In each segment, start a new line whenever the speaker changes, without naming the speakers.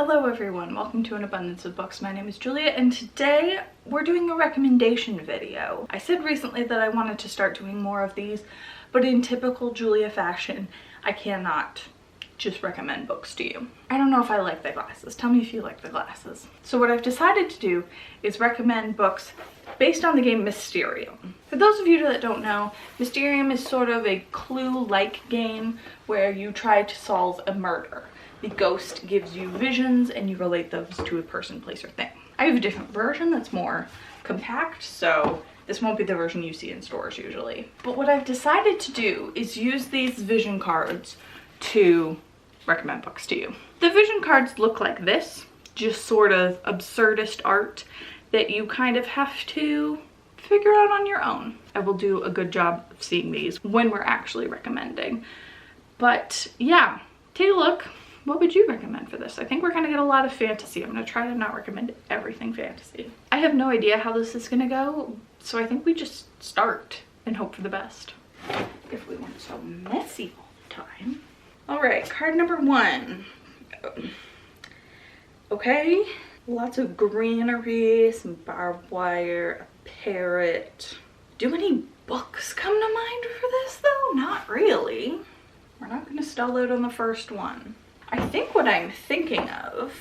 Hello everyone, welcome to An Abundance of Books. My name is Julia and today we're doing a recommendation video. I said recently that I wanted to start doing more of these, but in typical Julia fashion, I cannot just recommend books to you. I don't know if I like the glasses. Tell me if you like the glasses. So what I've decided to do is recommend books based on the game Mysterium. For those of you that don't know, Mysterium is sort of a Clue-like game where you try to solve a murder. The ghost gives you visions and you relate those to a person, place, or thing. I have a different version that's more compact, so this won't be the version you see in stores usually. But what I've decided to do is use these vision cards to recommend books to you. The vision cards look like this, just sort of absurdist art that you kind of have to figure out on your own. I will do a good job of seeing these when we're actually recommending. But yeah, take a look. What would you recommend for this? I think we're gonna get a lot of fantasy. I'm gonna try to not recommend everything fantasy. I have no idea how this is gonna go, so I think we just start and hope for the best. If we weren't so messy all the time. All right, card number 1. Okay, lots of greenery, some barbed wire, a parrot. Do any books come to mind for this though? Not really. We're not gonna stall out on the first one. I think what I'm thinking of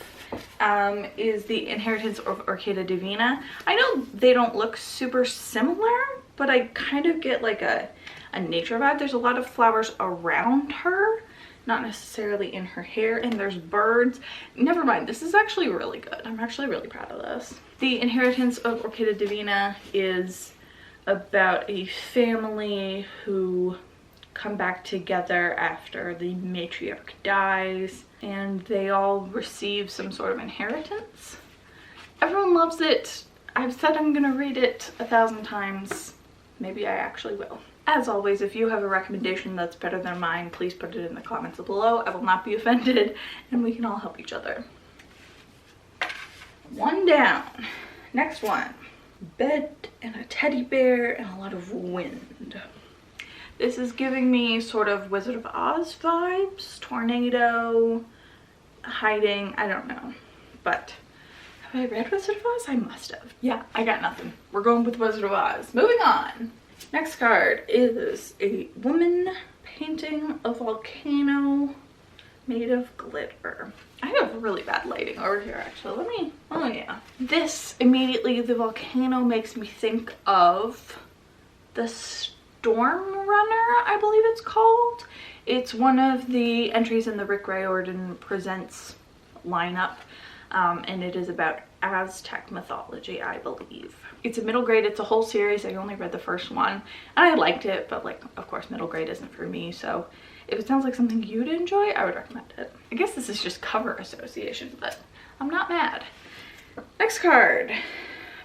is the Inheritance of Divina. I know they don't look super similar, but I kind of get like a nature vibe. There's a lot of flowers around her, not necessarily in her hair, and there's birds. Never mind, this is actually really good. I'm actually really proud of this. The Inheritance of Divina is about a family who come back together after the matriarch dies, and they all receive some sort of inheritance. Everyone loves it. I've said I'm gonna read it 1,000 times. Maybe I actually will. As always, if you have a recommendation that's better than mine, please put it in the comments below. I will not be offended, and we can all help each other. One down. Next one. Bed and a teddy bear and a lot of wind. This is giving me sort of Wizard of Oz vibes, tornado, hiding, I don't know. But have I read Wizard of Oz? I must have. Yeah, I got nothing. We're going with Wizard of Oz. Moving on. Next card is a woman painting a volcano made of glitter. I have really bad lighting over here actually. Oh yeah. This immediately, the volcano makes me think of the Storm Runner, I believe it's called. It's one of the entries in the Rick Riordan Presents lineup, and it is about Aztec mythology, I believe. It's a middle grade. It's a whole series. I only read the first one, and I liked it, but like, of course, middle grade isn't for me, so if it sounds like something you'd enjoy, I would recommend it. I guess this is just cover association, but I'm not mad. Next card,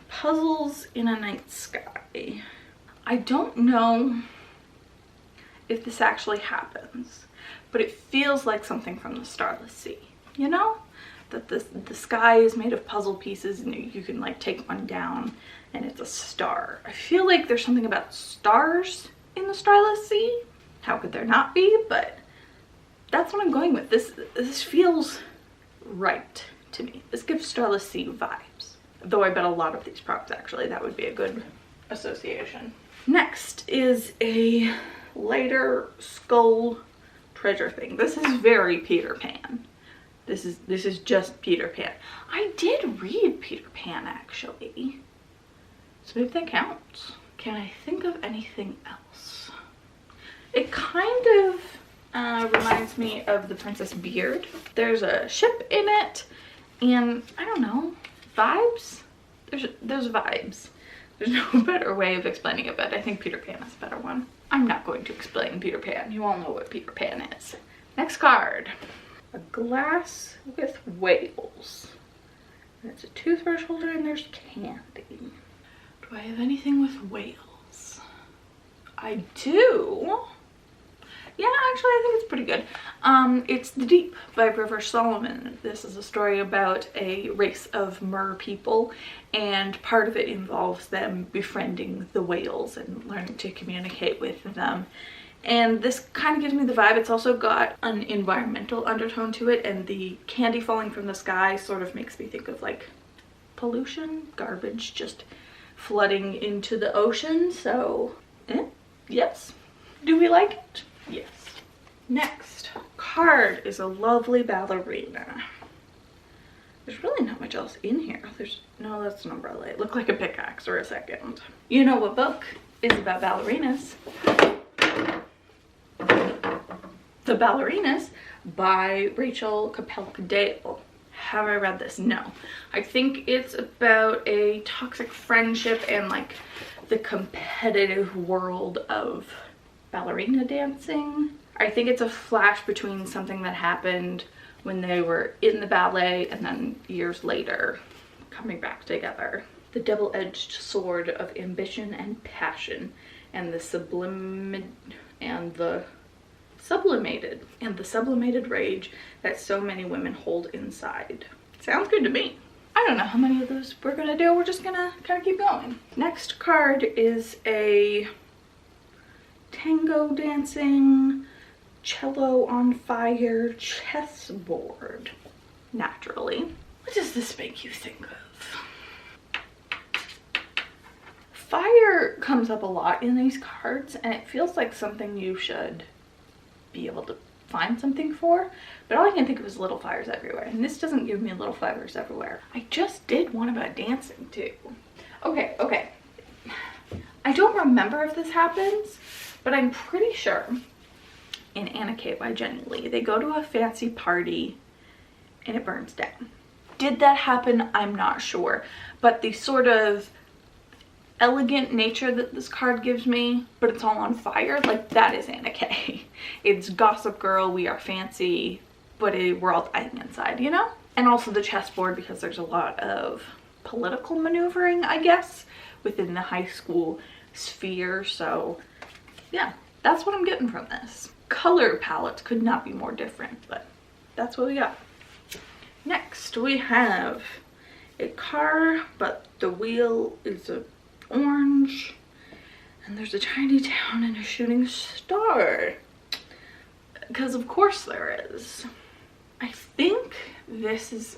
Puzzles in a Night Sky. I don't know if this actually happens, but it feels like something from the Starless Sea. You know? That the sky is made of puzzle pieces and you can like take one down and it's a star. I feel like there's something about stars in the Starless Sea. How could there not be? But that's what I'm going with. This feels right to me. This gives Starless Sea vibes. Though I bet a lot of these props actually, that would be a good association. Next is a lighter skull treasure thing. This is very Peter Pan. This is just Peter Pan. I did read Peter Pan actually, so maybe that counts. Can I think of anything else? It kind of reminds me of The Princess Beard. There's a ship in it, and I don't know, vibes? There's vibes. There's no better way of explaining it, but I think Peter Pan is a better one. I'm not going to explain Peter Pan. You all know what Peter Pan is. Next card. A glass with whales. It's a toothbrush holder and there's candy. Do I have anything with whales? I do. Yeah, actually I think it's pretty good. It's The Deep by River Solomon. This is a story about a race of mer people, and part of it involves them befriending the whales and learning to communicate with them And this kind of gives me the vibe. It's also got an environmental undertone to it, and the candy falling from the sky sort of makes me think of like pollution, garbage just flooding into the ocean. So yes. Do we like it? Yes. Next card is a lovely ballerina. There's really not much else in here. No, that's an umbrella. It looked like a pickaxe for a second. You know what book is about ballerinas? The Ballerinas by Kapelke-Dale. Have I read this? No. I think it's about a toxic friendship and like the competitive world of ballerina dancing. I think it's a flash between something that happened when they were in the ballet and then years later coming back together. The double-edged sword of ambition and passion, and the sublimated rage that so many women hold inside. Sounds good to me. I don't know how many of those we're gonna do. We're just gonna kind of keep going. Next card is a Tango Dancing, cello on fire chessboard. Naturally. What does this make you think of? Fire comes up a lot in these cards, and it feels like something you should be able to find something for, but all I can think of is little fires everywhere, and this doesn't give me little fires everywhere. I just did one about dancing too. Okay. I don't remember if this happens, but I'm pretty sure in Anna K by Jenny Lee, they go to a fancy party and it burns down. Did that happen? I'm not sure, but the sort of elegant nature that this card gives me, but it's all on fire, like that is Anna K. It's Gossip Girl, we are fancy, but we're all dying inside, you know? And also the chessboard, because there's a lot of political maneuvering, I guess, within the high school sphere. So yeah, that's what I'm getting from this. Color palettes could not be more different, but that's what we got. Next we have a car, but the wheel is a orange, and there's a tiny town and a shooting star, because of course there is. I think this is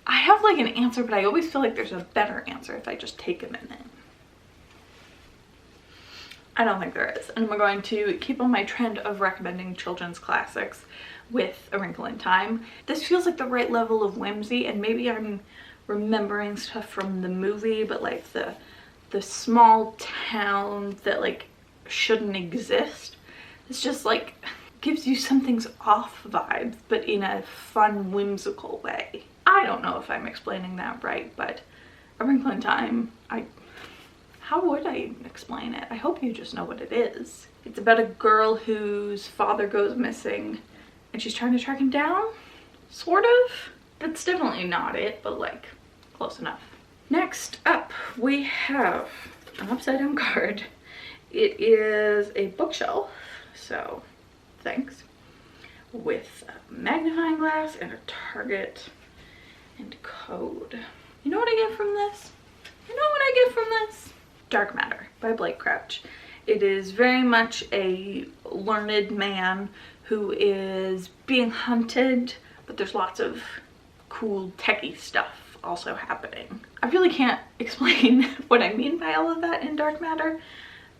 I have like an answer, but I always feel like there's a better answer if I just take a minute. I don't think there is, and we're going to keep on my trend of recommending children's classics with A Wrinkle in Time. This feels like the right level of whimsy, and maybe I'm remembering stuff from the movie, but like the small town that like shouldn't exist. It's just like gives you something's off vibes, but in a fun, whimsical way. I don't know if I'm explaining that right, but A Wrinkle in Time, how would I even explain it? I hope you just know what it is. It's about a girl whose father goes missing and she's trying to track him down, sort of. That's definitely not it, but like close enough. Next up, we have an upside down card. It is a bookshelf, so thanks, with a magnifying glass and a target and code. You know what I get from this? You know what I get from this? Dark Matter by Blake Crouch. It is very much a learned man who is being hunted, but there's lots of cool techie stuff also happening. I really can't explain what I mean by all of that in Dark Matter,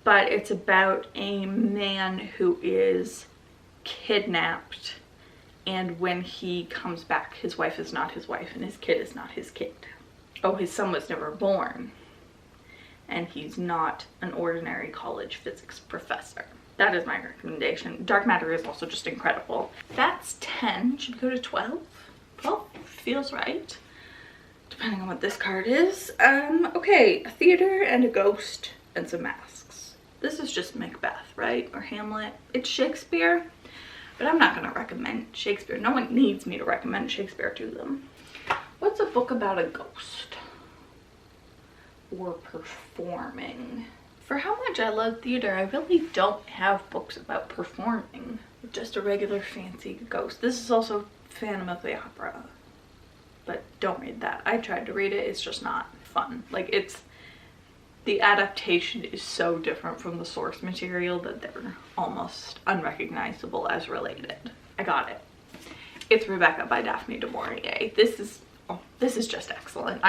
but it's about a man who is kidnapped, and when he comes back, his wife is not his wife and his kid is not his kid. Oh, his son was never born, and he's not an ordinary college physics professor. That is my recommendation. Dark Matter is also just incredible. That's 10. Should we go to 12? 12 feels right, depending on what this card is. Okay, a theater and a ghost and some masks. This is just Macbeth, right? Or Hamlet. It's Shakespeare, but I'm not gonna recommend Shakespeare. No one needs me to recommend Shakespeare to them. What's a book about a ghost? Or performing? For how much I love theater, I really don't have books about performing. Just a regular fancy ghost. This is also Phantom of the Opera, but don't read that. I tried to read it, it's just not fun. Like, it's the adaptation is so different from the source material that they're almost unrecognizable as related. I got it. It's Rebecca by Daphne du Maurier. This is just excellent.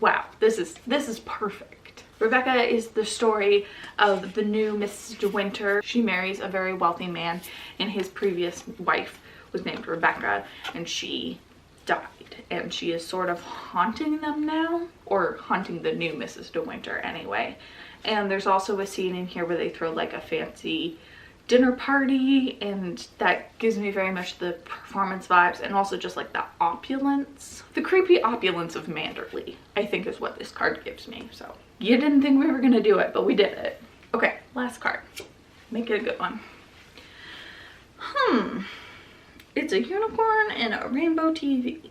Wow, this is perfect. Rebecca is the story of the new Mrs. De Winter. She marries a very wealthy man, and his previous wife was named Rebecca, and she died. And she is sort of haunting them now, or haunting the new Mrs. De Winter anyway. And there's also a scene in here where they throw like a fancy dinner party, and that gives me very much the performance vibes, and also just like the opulence. The creepy opulence of Manderley, I think, is what this card gives me. So you didn't think we were gonna do it, but we did it. Okay, last card. Make it a good one. It's a unicorn and a rainbow TV.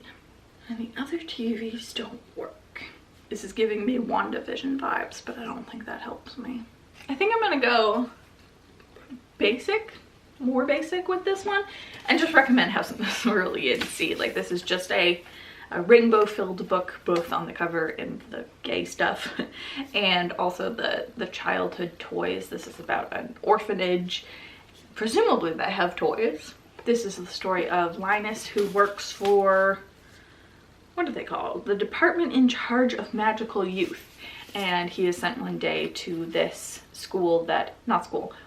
And the other TVs don't work. This is giving me WandaVision vibes, but I don't think that helps me. I think I'm gonna go basic, more basic with this one, and just recommend House of the Cerulean Sea. Like, this is just a rainbow filled book, both on the cover and the gay stuff, and also the childhood toys. This is about an orphanage, presumably they have toys. This is the story of Linus, who works for, what do they call it? The department in charge of magical youth. And he is sent one day to this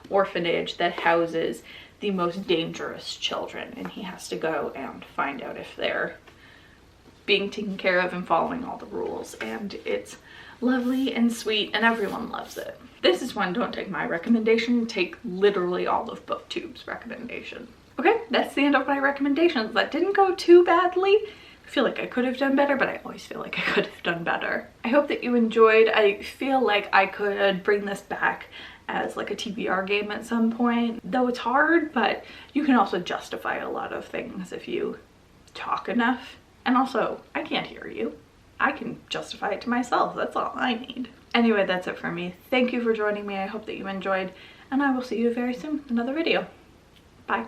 orphanage that houses the most dangerous children. And he has to go and find out if they're being taken care of and following all the rules. And it's lovely and sweet, and everyone loves it. This is one, don't take my recommendation, take literally all of BookTube's recommendation. Okay, that's the end of my recommendations. That didn't go too badly. I feel like I could have done better, but I always feel like I could have done better. I hope that you enjoyed. I feel like I could bring this back as like a TBR game at some point, though it's hard, but you can also justify a lot of things if you talk enough. And also, I can't hear you. I can justify it to myself. That's all I need. Anyway, that's it for me. Thank you for joining me. I hope that you enjoyed, and I will see you very soon in another video. Bye.